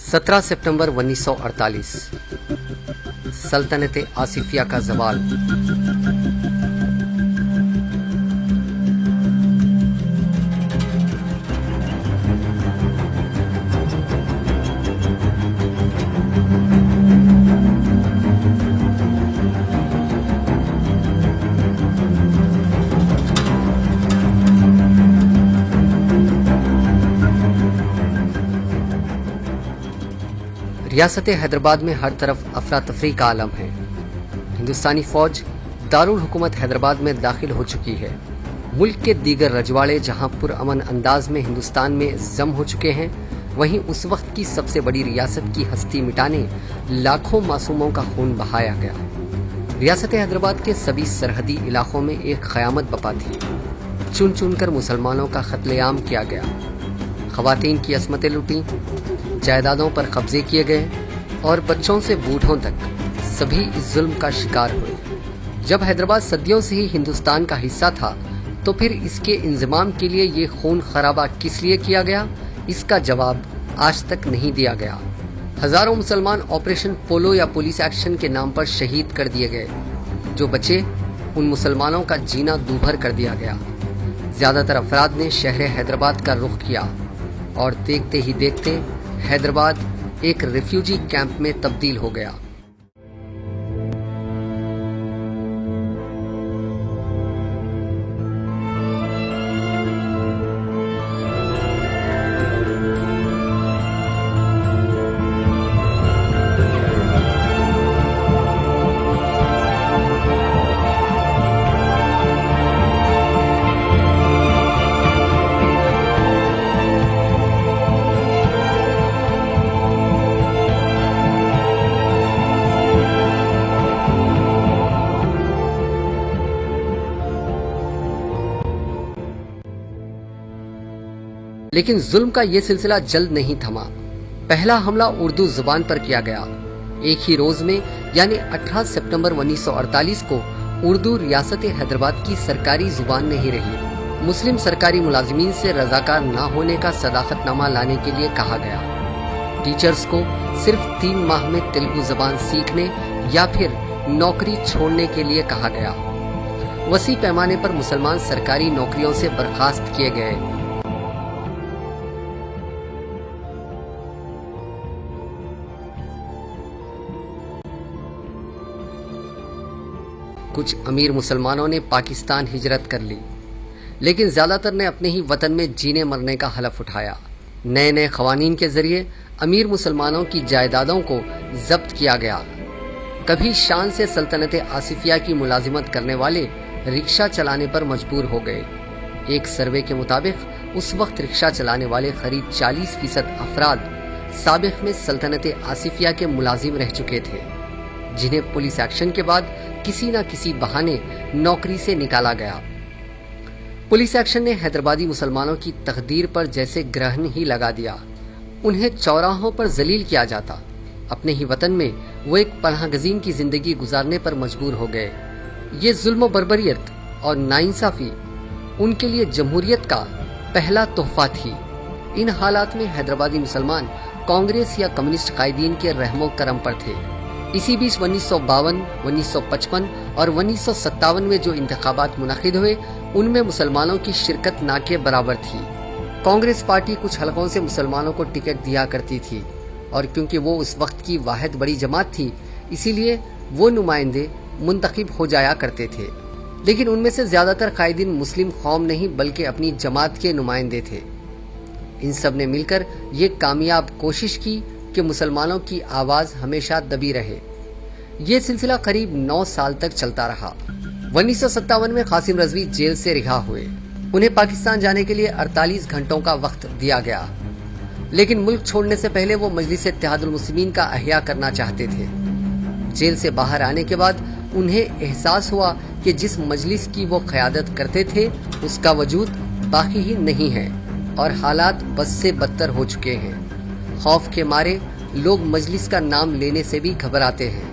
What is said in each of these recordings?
17 सितंबर 1948 सल्तनत आसिफिया का ज़वाल। रियासत हैदराबाद में हर तरफ अफरा तफरी का आलम है। हिंदुस्तानी फौज दारुल हुकूमत हैदराबाद में दाखिल हो चुकी है। मुल्क के दीगर रजवाड़े जहां पुरअमन अंदाज में हिंदुस्तान में जम हो चुके हैं, वहीं उस वक्त की सबसे बड़ी रियासत की हस्ती मिटाने लाखों मासूमों का खून बहाया गया। रियासत हैदराबाद के सभी सरहदी इलाकों में एक क़यामत बपा थी। चुन चुन कर मुसलमानों का कत्लेआम किया गया। ख़वातीन की असमतें लूटी, जायदादों पर कब्जे किए गए और बच्चों से बूढ़ों तक सभी इस जुल्म का शिकार हुए। जब हैदराबाद सदियों से ही हिंदुस्तान का हिस्सा था, तो फिर इसके इंजमाम के लिए ये खून खराबा किस लिए किया गया, इसका जवाब आज तक नहीं दिया गया। हजारों मुसलमान ऑपरेशन पोलो या पुलिस एक्शन के नाम पर शहीद कर दिए गए। जो बचे, उन मुसलमानों का जीना दूभर कर दिया गया। ज्यादातर अफराद ने शहर हैदराबाद का रुख किया और देखते ही देखते हैदराबाद एक रिफ्यूजी कैंप में तब्दील हो गया। लेकिन जुल्म का ये सिलसिला जल्द नहीं थमा। पहला हमला उर्दू जुबान पर किया गया। एक ही रोज में यानी 18 सितंबर 1948 को उर्दू रियासत हैदराबाद की सरकारी जुबान नहीं रही। मुस्लिम सरकारी मुलाजिमीन से रजाकार न होने का सदाकतनामा लाने के लिए कहा गया। टीचर्स को सिर्फ 3 माह में तेलुगु जबान सीखने या फिर नौकरी छोड़ने के लिए कहा गया। वसी पैमाने पर मुसलमान सरकारी नौकरियों से बर्खास्त किए गए। कुछ अमीर मुसलमानों ने पाकिस्तान हिजरत कर ली, लेकिन ज्यादातर ने अपने ही वतन में जीने मरने का हलफ उठाया। नए नए खवानीन के जरिए अमीर मुसलमानों की जायदादों को जब्त किया गया। कभी शान से सल्तनत आसिफिया की मुलाजिमत करने वाले रिक्शा चलाने पर मजबूर हो गए। एक सर्वे के मुताबिक उस वक्त रिक्शा चलाने वाले करीब 40% अफराद साबिक में सल्तनत आसिफिया के मुलाजिम रह चुके थे, जिन्हें पुलिस एक्शन के बाद किसी न किसी बहाने नौकरी से निकाला गया। पुलिस एक्शन ने हैदराबादी मुसलमानों की तकदीर पर जैसे ग्रहण ही लगा दिया। उन्हें चौराहों पर जलील किया जाता। अपने ही वतन में वो एक पनाहगजीन की जिंदगी गुजारने पर मजबूर हो गए। ये जुल्म बर्बरियत और नाइंसाफी उनके लिए जमहूरियत का पहला तोहफा थी। इन हालात में हैदराबादी मुसलमान कांग्रेस या कम्युनिस्ट कायदीन के रहमो करम पर थे। इसी बीच 1952, 1955 और 1957 में जो इंतखाबात मुनक़िद हुए, उनमें मुसलमानों की शिरकत ना के बराबर थी। कांग्रेस पार्टी कुछ हलकों से मुसलमानों को टिकट दिया करती थी, और क्योंकि वो उस वक्त की वाहिद बड़ी जमात थी, इसीलिए वो नुमाइंदे मुंतखब हो जाया करते थे। लेकिन उनमें से ज्यादातर कायदीन मुस्लिम कौम नहीं बल्कि अपनी जमात के नुमाइंदे थे। इन सब ने मिलकर ये कामयाब कोशिश की कि मुसलमानों की आवाज हमेशा दबी रहे। ये सिलसिला करीब 9 साल तक चलता रहा। 1957 में कासिम रजवी जेल से रिहा हुए। उन्हें पाकिस्तान जाने के लिए 48 घंटों का वक्त दिया गया, लेकिन मुल्क छोड़ने से पहले वो मजलिस इत्तेहादुल मुस्लिमीन का अहया करना चाहते थे। जेल से बाहर आने के बाद उन्हें एहसास हुआ कि जिस मजलिस की वो क़यादत करते थे, उसका वजूद बाकी ही नहीं है और हालात बद से बदतर हो चुके हैं। खौफ के मारे लोग मजलिस का नाम लेने से भी घबराते हैं।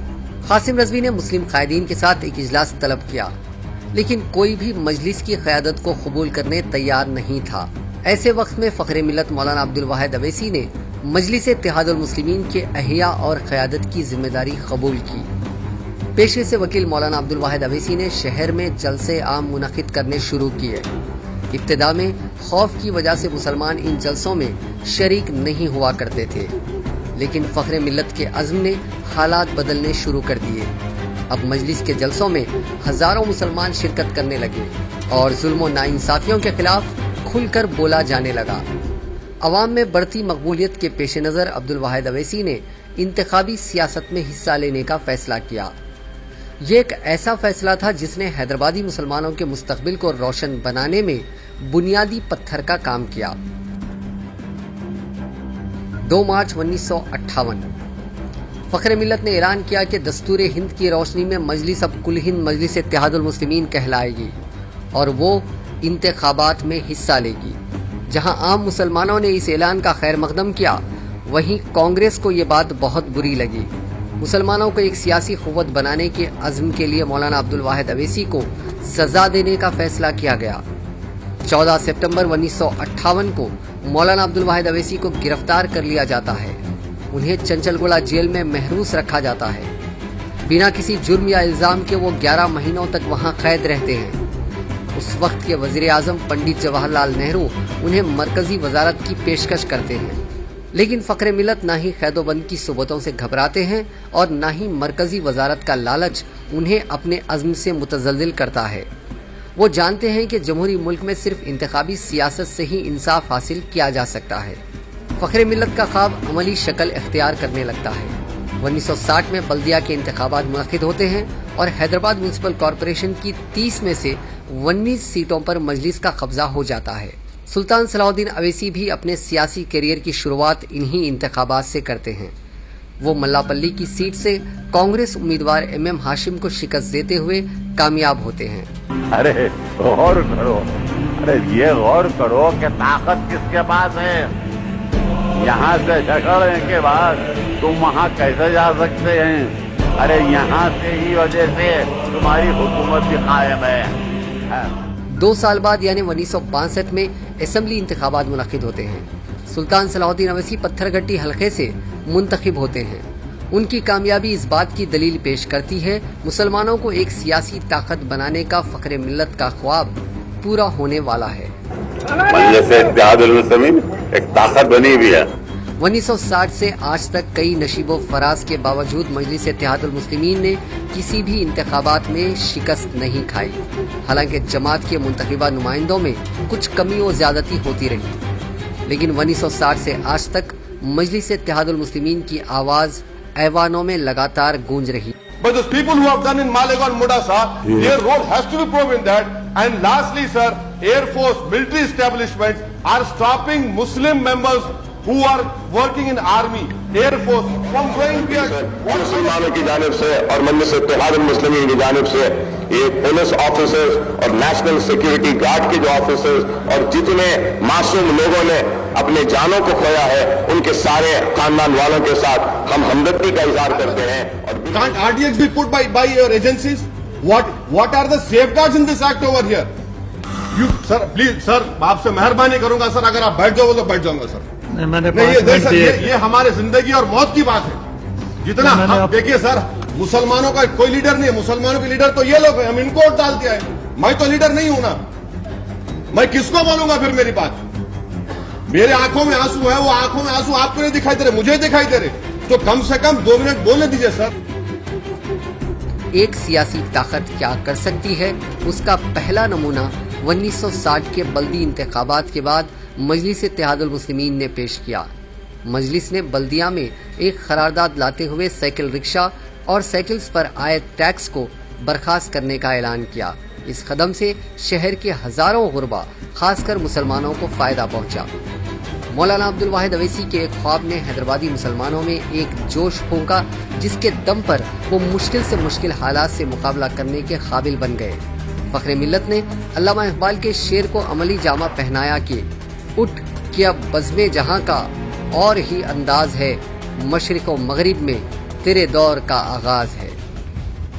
कासिम रजवी ने मुस्लिम कायदीन के साथ एक इजलास तलब किया, लेकिन कोई भी मजलिस की क़यादत को कबूल करने तैयार नहीं था। ऐसे वक्त में फ़ख्र मिल्लत मौलाना अब्दुल वाहिद अवैसी ने मजलिस इत्तेहाद उल मुस्लिमीन के अहिया और क़यादत की जिम्मेदारी कबूल की। पेशे से वकील मौलाना अब्दुल वाहिद अवैसी ने शहर में जलसे आम मुनक़िद करने शुरू किए। इब्तिदा में खौफ की वजह से मुसलमान इन जलसों में शरीक नहीं हुआ करते थे, लेकिन फ़ख्र मिल्लत के अज़्म ने हालात बदलने शुरू कर दिए। अब मजलिस के जलसों में हजारों मुसलमान शिरकत करने लगे और जुल्म और नाइंसाफियों के खिलाफ खुलकर बोला जाने लगा। अवाम में बढ़ती मकबूलियत के पेश नज़र अब्दुल वाहिद अवैसी ने इंतखाबी सियासत में हिस्सा लेने का फैसला किया। ये एक ऐसा फैसला था जिसने हैदराबादी मुसलमानों के मुस्तकबिल को रोशन बनाने में बुनियादी पत्थर का काम किया। 2 मार्च 1958 फ़ख्र मिल्लत ने ऐलान किया कि दस्तूर हिंद की रोशनी में मजलिस अब कुल हिंद मजलिस इत्तेहाद उल मुस्लिमीन कहलाएगी और वो इंतखाबात में हिस्सा लेगी। जहां आम मुसलमानों ने इस ऐलान का खैर मकदम किया, वहीं कांग्रेस को ये बात बहुत बुरी लगी। मुसलमानों को एक सियासी क़ुव्वत बनाने के अज़्म के लिए मौलाना अब्दुल वाहिद अवैसी को सजा देने का फैसला किया गया। 14 सितंबर 1958 को मौलाना अब्दुल वाहिद अवैसी को गिरफ्तार कर लिया जाता है। उन्हें चंचलगुड़ा जेल में महरूस रखा जाता है। बिना किसी जुर्म या इल्जाम के वो 11 महीनों तक वहां कैद रहते हैं। उस वक्त के वजीर आजम पंडित जवाहरलाल नेहरू उन्हें मरकजी वजारत की पेशकश करते हैं, लेकिन फ़ख्र मिल्लत ना ही कैदोबंद की सुबतों से घबराते हैं और ना ही मरकजी वजारत का लालच उन्हें अपने अज़्म से मुतज़ल्ज़िल करता है। वो जानते हैं कि जमहूरी मुल्क में सिर्फ इंतखाबी सियासत से ही इंसाफ हासिल किया जा सकता है। फ़ख्र मिल्लत का ख्वाब अमली शक्ल इख्तियार करने लगता है। 1960 में बल्दिया के इंतखाबात मुनक़िद होते हैं और हैदराबाद म्यूनसिपल कॉरपोरेशन की 30 में से 19 सीटों पर मजलिस का कब्जा हो जाता है। सुल्तान सलाहुद्दीन अवैसी भी अपने सियासी करियर की शुरुआत इन्हीं इंतखाबात से करते हैं। वो मल्लापल्ली की सीट से कांग्रेस उम्मीदवार MM हाशिम को शिकस्त देते हुए कामयाब होते हैं। अरे गौर करो, अरे ये गौर करो कि ताकत किसके पास है। यहाँ से झगड़ने के बाद तुम वहाँ कैसे जा सकते हैं? अरे यहाँ से ही वजह से तुम्हारी हुकूमत भी कायम है। 2 साल बाद यानी 1962 में असेंबली इंतखाबात मुनक़िद होते हैं। सुल्तान सलाहुद्दीन अवैसी पत्थरघट्टी हलके से मुंतखब होते हैं। उनकी कामयाबी इस बात की दलील पेश करती है, मुसलमानों को एक सियासी ताकत बनाने का फ़ख्र मिल्लत का ख्वाब पूरा होने वाला है। मजलिस इत्तेहाद उल मुस्लिमीन एक ताकत बनी हुई है। 1960 से आज तक कई नशीबो फराज के बावजूद मजलिस इत्तेहाद उल मुस्लिमीन ने किसी भी इंतखाबात में शिकस्त नहीं खाई। हालांकि जमात के मुंतखबा नुमाइंदों में कुछ कमी और ज्यादती होती रही, लेकिन 1960 से आज तक मजलिस इत्तेहाद उल मुस्लिमीन की आवाज ऐवानों में लगातार गूंज रही। But those people who have done in Malegaon and Mudasa, their role has to be proven that. And lastly, sir, Air Force, military establishments are stopping Muslim members who are working in Army, Air Force from going there. मुसलमानों की जानिब से और मजलिस इत्तेहाद उल मुस्लिमीन की जानिब से ये police officers और नेशनल सिक्योरिटी गार्ड के जो ऑफिसर्स और जितने मासूम लोगों ने अपने जानों को खोया है, उनके सारे खानदान वालों के साथ हम हमदर्दी का इजहार करते हैं। Can't RDX be put by your agencies? What are the safeguards in this act over here? You sir, please sir, आपसे मेहरबानी करूंगा सर, अगर आप बैठ जाओ तो बैठ जाऊंगा सर। नहीं, ये हमारे जिंदगी और मौत की बात है। जितना हम देखिए सर, मुसलमानों का कोई लीडर नहीं है। मुसलमानों के लीडर तो ये लोग हैं, हम इनको वोट डाल दिया है। मैं तो लीडर नहीं हूं ना, मैं किसको बोलूंगा फिर मेरी बात? मेरे आंखों में आंसू है, वो आंखों में आंसू आपको नहीं दिखाई दे रहे, मुझे दिखाई दे रहे, तो कम से कम 2 मिनट बोलने दीजिए सर। एक सियासी ताकत क्या कर सकती है, उसका पहला नमूना 1960 के बल्दी इंतखाबात के बाद मजलिस इत्तेहाद उल मुस्लिमीन ने पेश किया। मजलिस ने बल्दिया में एक करारदाद लाते हुए साइकिल रिक्शा और साइकिल्स पर आए टैक्स को बर्खास्त करने का ऐलान किया। इस कदम से शहर के हजारों गुरबा, खासकर मुसलमानों को फायदा पहुंचा। मौलाना अब्दुल वाहिद अवैसी के एक ख्वाब ने हैदराबादी मुसलमानों में एक जोश फूंका, जिसके दम पर वो मुश्किल से मुश्किल हालात से मुकाबला करने के काबिल बन गए। फ़ख्र मिल्लत ने अल्लामा इकबाल के शेर को अमली जामा पहनाया कि उठ कि अब बज़्मे जहां का और ही अंदाज है, मशरिक़ व मगरिब में तेरे दौर का आगाज है।